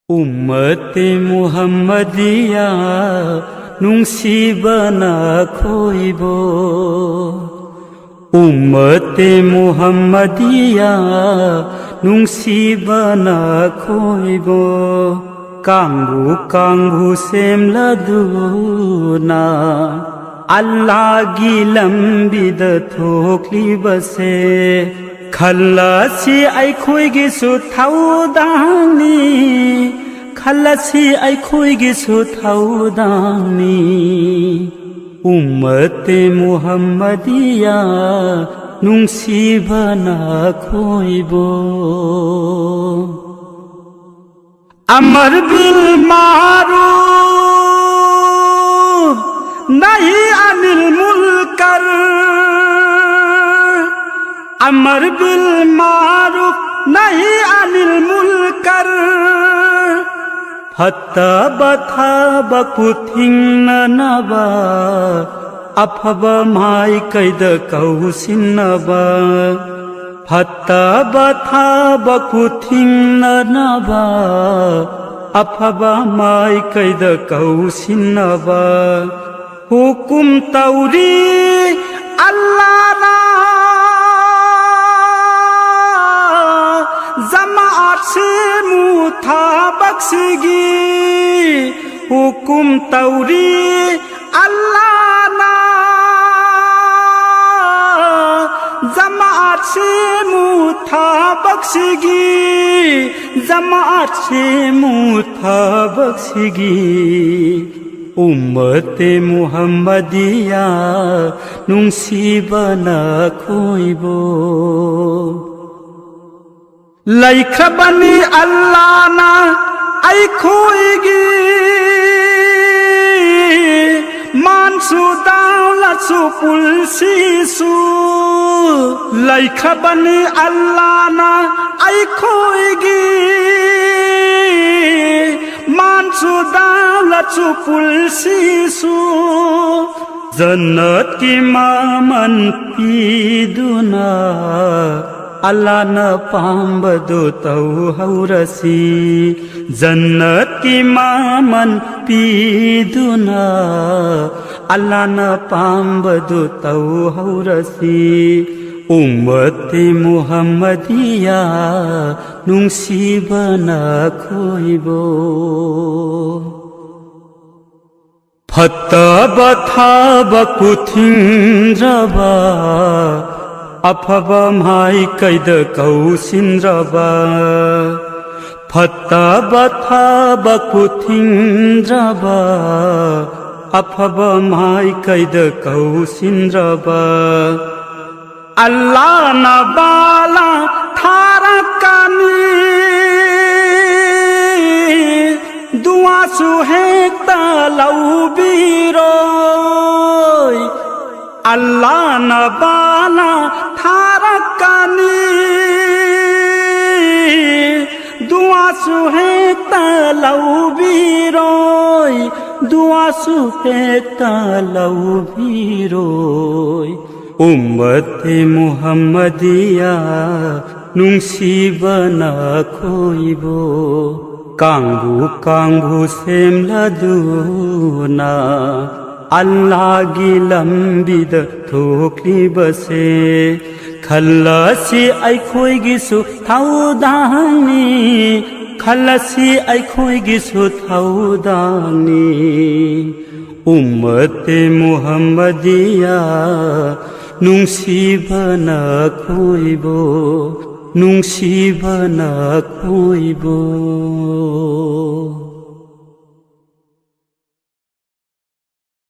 उम्मते मुहम्मदिया नुंसीबना खोइबो उम्मते मुहम्मदिया नुंसीबना खोइबो कांगु कांगु सेमलदुना अल्लाह गी लंबिद थोक्लिबसे खल्लासी आइखोइगी सुथाउदानी खल्लासी आइखोइगी सुथाउदानी उम्मते मुहम्मदिया नुंसीबना खोइबो अमर बिल मारूफ नहीं अनिल मुनकर अमर बिल मारूफ नहीं अनिल मुनकर फत्ता बथा बकुथिंग नबा अफबा माई कैद कौसिनबा फत्ता बथा बकुथिंग नबा अफबा माई कैद कौसिनबा हुकुम तौरी अल्लाह ना जमात से मुथा बख्शगी हुकुम तौरी अल्लाह ना जमात से मुथा बख्शगी जमात से मुथा बख्शगी उम्मते मुहम्मदिया नुंसीबना खोइबो लैखबनी अल्लाह ना आइखोइगी मानसु दाउलसु पुलसिसु लैखबनी अल्लाह ना आइखोइगी मानसु दाउलसु पुलसिसु जन्नत की मामन पीदुना अल्लाह न पाम्बदो तौ हौरसी जन्नत की मामन पीदुना अल्लाह न पाम्बदो तौ हौरसी उम्मते मुहम्मदिया नुंसीबना खोइबो फत्ता बथा बकुथिंग रबा अफबा माई कैद कौसिनबा फत्ता बथा बकुथिंग रबा अफबा माई कैद कौसिनबा अल्लाह न बाला थारा कानी दुआ सुहेक्ता लौबीरोय अल्लाह न बाला थारा कानी दुआ सुहेक्ता लौबीरोय दुआ सुहेक्ता लौबीरोय उम्मते मुहम्मदिया नुंसीबना खोइबो कांगु कांगु सेमलदुना अल्लाह गी लंबिद थोक्लिबसे खल्लासी आइखोइगी सुथाउदानी खल्लासी आइखोइगी सुथाउदानी उम्मते मुहम्मदिया नुंसीबना खोइबो नुंसीबना खोइबो।